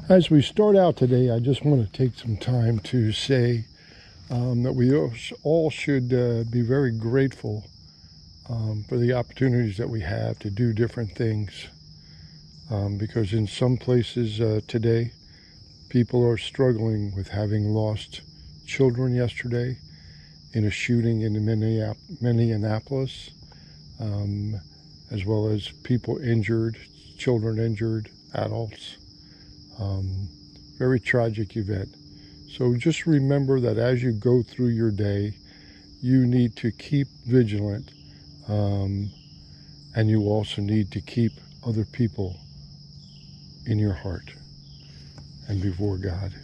As we start out today, I just want to take some time to say that we all should be very grateful for the opportunities that we have to do different things. Because in some places today, people are struggling with having lost children yesterday in a shooting in Minneapolis, as well as people injured, children injured, adults. Very tragic event. So just remember that as you go through your day, you need to keep vigilant, and you also need to keep other people in your heart and before God.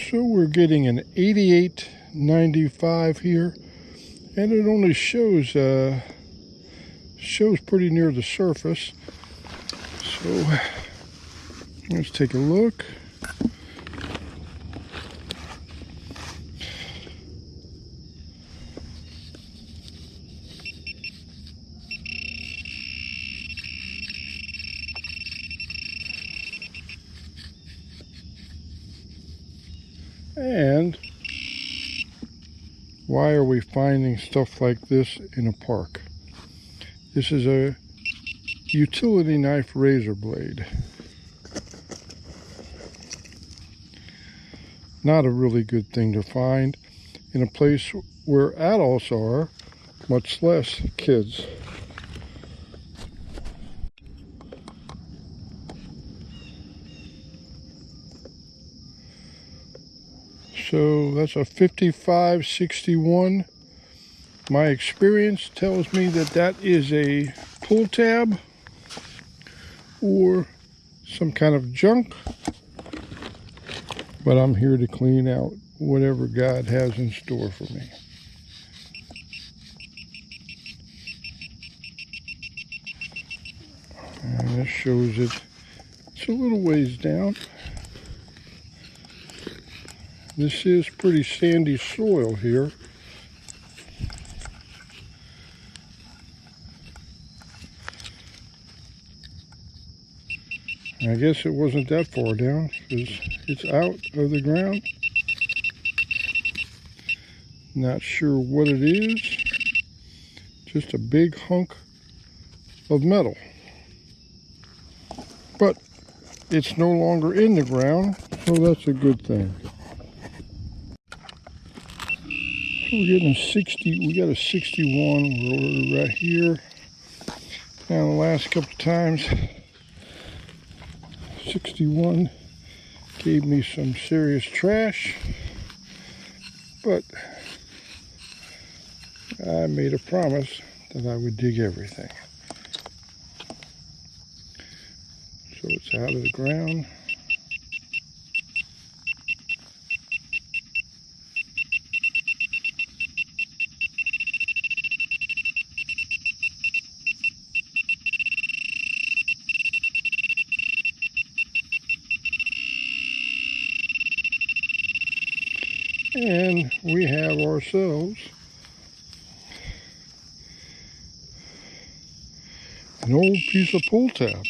So we're getting an 88.95 here, and it only shows pretty near the surface. So let's take a look. And why are we finding stuff like this in a park? This is a utility knife razor blade. Not a really good thing to find in a place where adults are, much less kids. So that's a 5561. My experience tells me that that is a pull tab or some kind of junk. But I'm here to clean out whatever God has in store for me. And this shows it. It's a little ways down. This is pretty sandy soil here. I guess it wasn't that far down because it's out of the ground. Not sure what it is. Just a big hunk of metal. But it's no longer in the ground, so that's a good thing. So we're getting a 60, we got a 61 we're right here. Now the last couple times, 61 gave me some serious trash, but I made a promise that I would dig everything. So it's out of the ground. And we have ourselves an old piece of pull tab.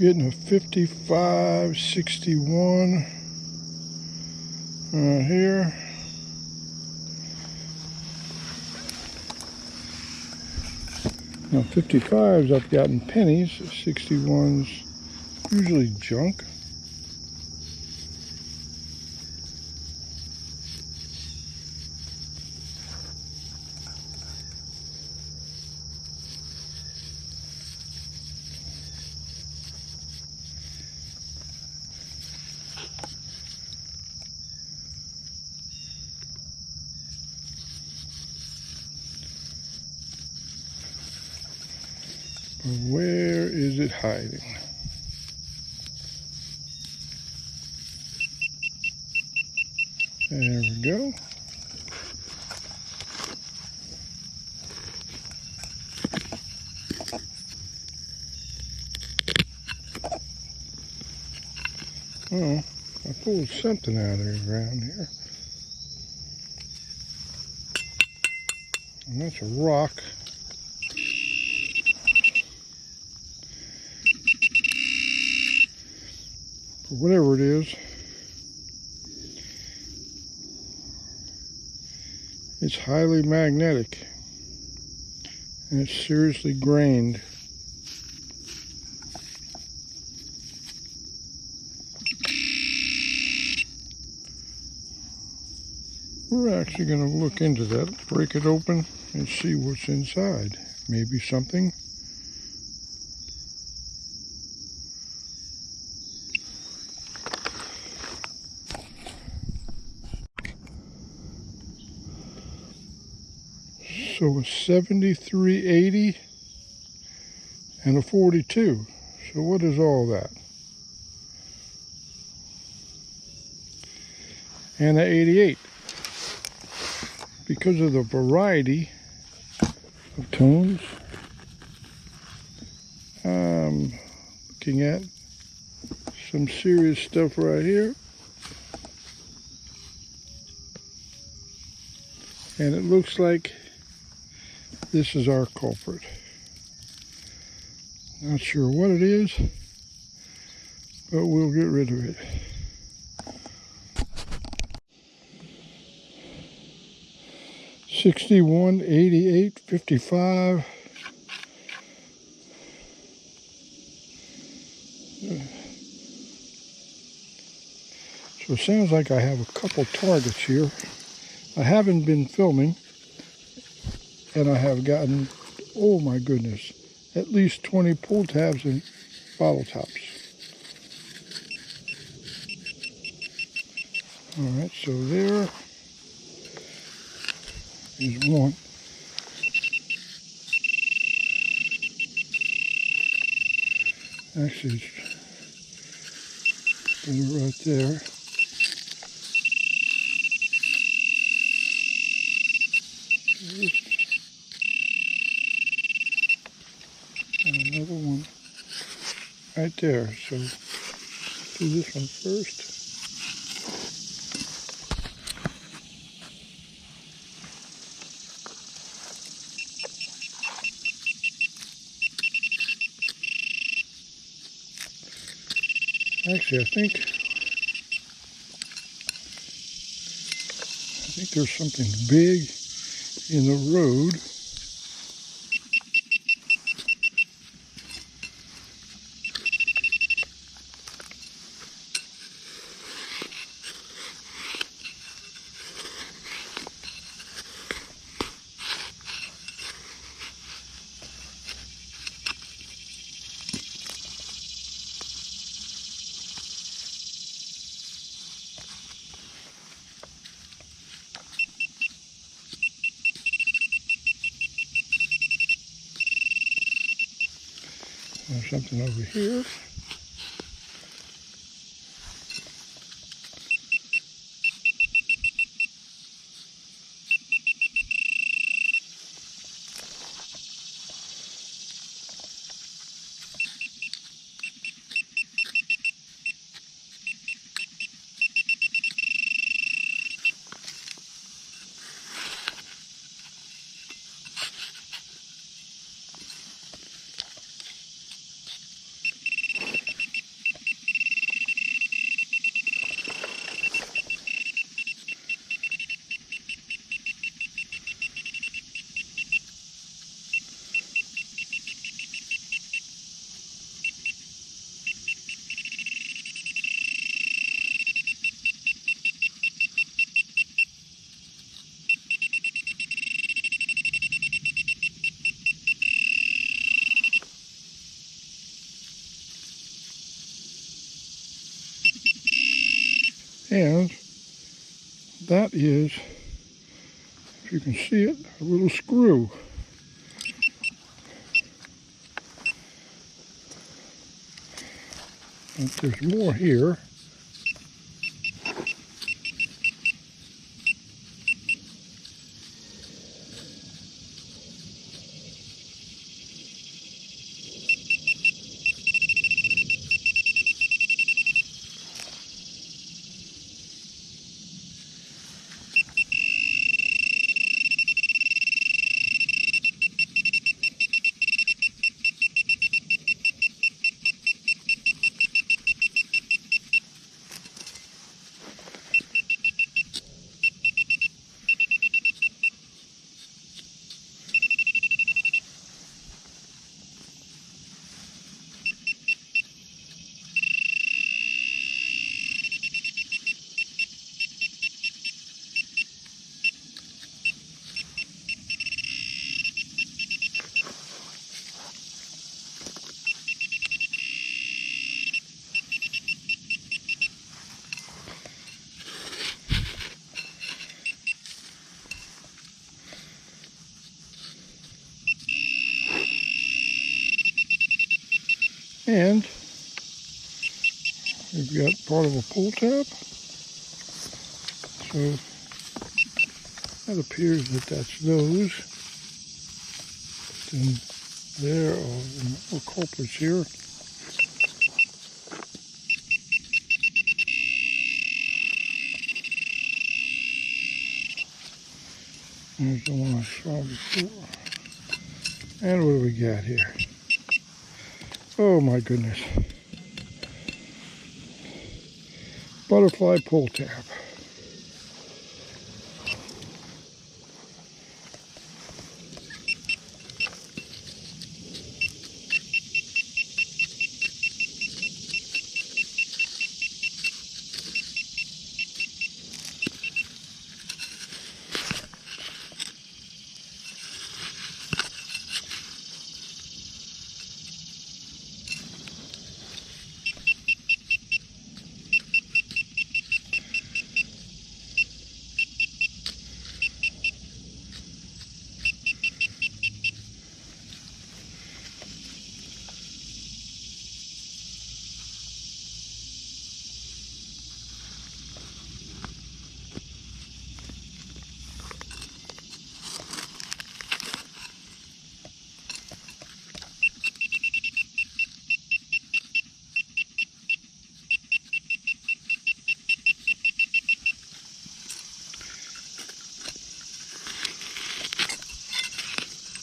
Getting a 5561 right here. Now 55s I've gotten pennies, 61s usually junk. Where is it hiding? There we go. Oh, I pulled something out of the ground here. And that's a rock. But whatever it is, it's highly magnetic. And it's seriously grained. We're actually going to look into that, break it open, and see what's inside. Maybe something. So a 7380 and a 42. So what is all that? And an 88. Because of the variety of tones, I'm looking at some serious stuff right here. And it looks like this is our culprit. Not sure what it is, but we'll get rid of it. $61, $88, $55. So it sounds like I have a couple targets here. I haven't been filming, and I have gotten, oh my goodness, at least 20 pull tabs and bottle tops. All right, so there is one. Actually, it's right there. And another one right there. So do this one first. Actually, I think there's something big in the road. There's something over here. And that is, if you can see it, a little screw. And there's more here. And we've got part of a pull tab. So that appears that that's those. Then there are more culprits here. There's the one I saw before. And what do we got here? Oh my goodness. Butterfly pull tab.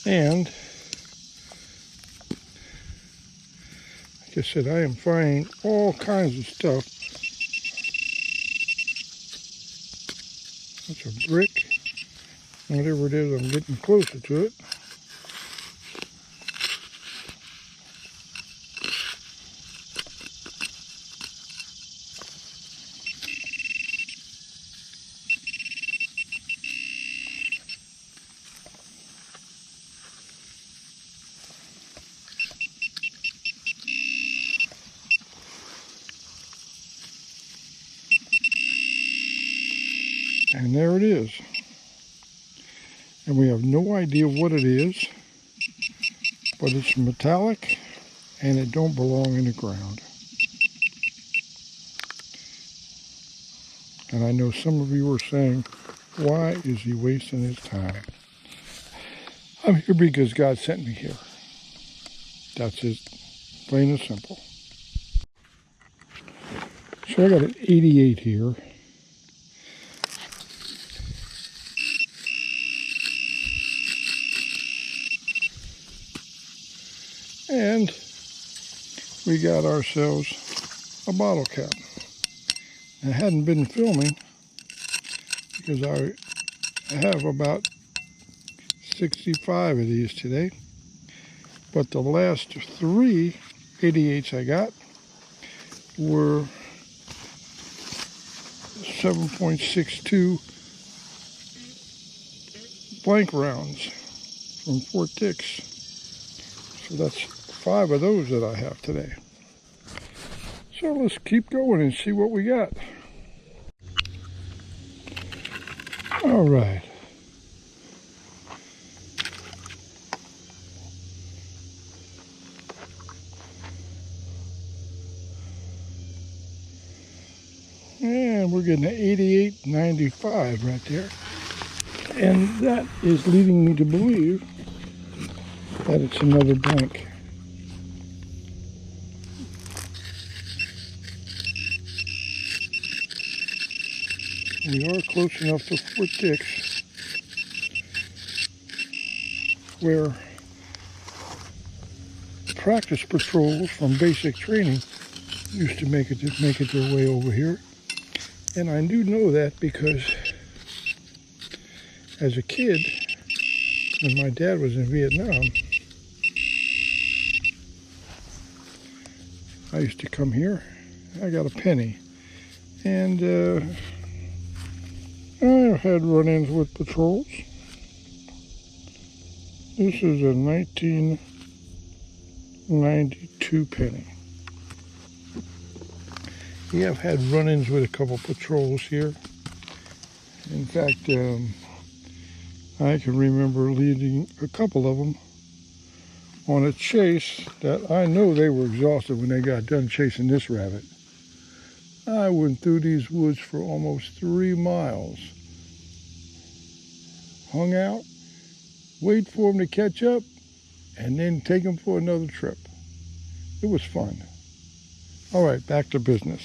And like I said, I am finding all kinds of stuff. That's a brick. Whatever it is, I'm getting closer to it. And there it is. And we have no idea what it is, but it's metallic and it don't belong in the ground. And I know some of you are saying, why is he wasting his time? I'm here because God sent me here. That's it, plain and simple. So I got an 88 here. And we got ourselves a bottle cap. I hadn't been filming because I have about 65 of these today. But the last 3 88s I got were 7.62 blank rounds from Fort Dix. So that's 5 of those that I have today. So let's keep going and see what we got. All right. And we're getting an 88.95 right there. And that is leading me to believe that it's another blank. We are close enough to Fort Dix where practice patrols from basic training used to make it their way over here. And I do know that because as a kid, when my dad was in Vietnam, I used to come here. I got a penny. And I had run-ins with patrols. This is a 1992 penny. We have had run-ins with a couple patrols here. In fact, I can remember leading a couple of them on a chase that I know they were exhausted when they got done chasing this rabbit. I went through these woods for almost 3 miles. Hung out, wait for them to catch up, and then take them for another trip. It was fun. All right, back to business.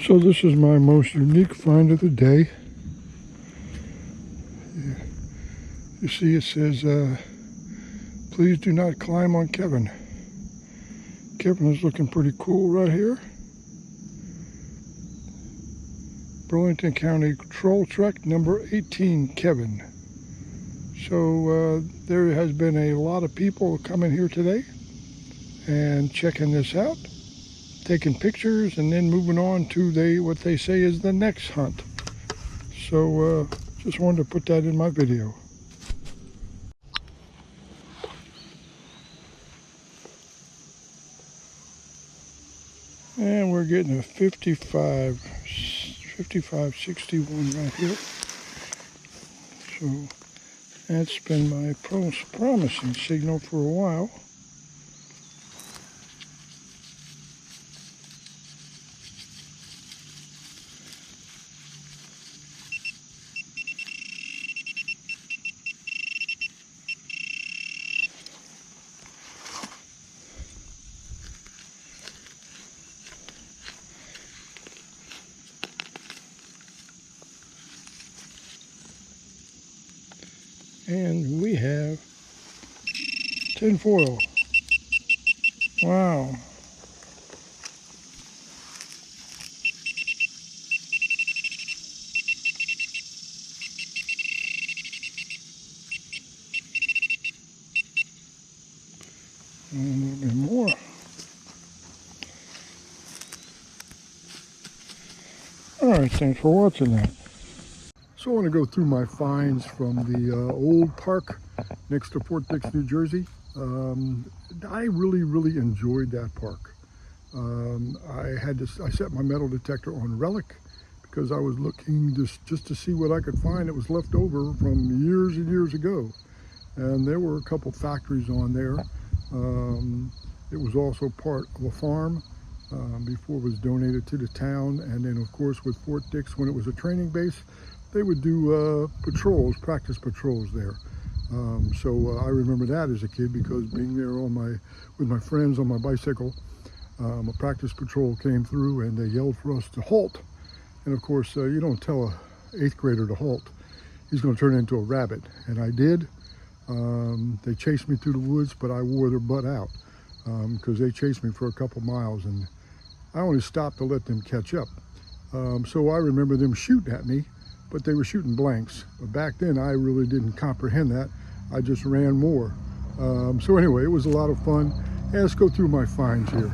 So this is my most unique find of the day. You see it says, please do not climb on Kevin. Kevin is looking pretty cool right here. Burlington County Troll Trek number 18, Kevin. So there has been a lot of people coming here today and checking this out, taking pictures, and then moving on to what they say is the next hunt. So just wanted to put that in my video. And we're getting a 55-61 right here. So that's been my promising signal for a while. And we have tinfoil. Wow. And a little bit more. All right, thanks for watching that. So I want to go through my finds from the old park next to Fort Dix, New Jersey. I really enjoyed that park. I set my metal detector on relic because I was looking just to see what I could find that was left over from years and years ago. And there were a couple factories on there. It was also part of a farm before it was donated to the town. And then of course with Fort Dix, when it was a training base, they would do patrols, practice patrols there. So I remember that as a kid because being there with my friends on my bicycle, a practice patrol came through and they yelled for us to halt. And of course, you don't tell a 8th grader to halt. He's going to turn into a rabbit. And I did. They chased me through the woods, but I wore their butt out because they chased me for a couple miles and I only stopped to let them catch up. So I remember them shooting at me, but they were shooting blanks. But back then I really didn't comprehend that. I just ran more. So anyway, it was a lot of fun. And let's go through my finds here.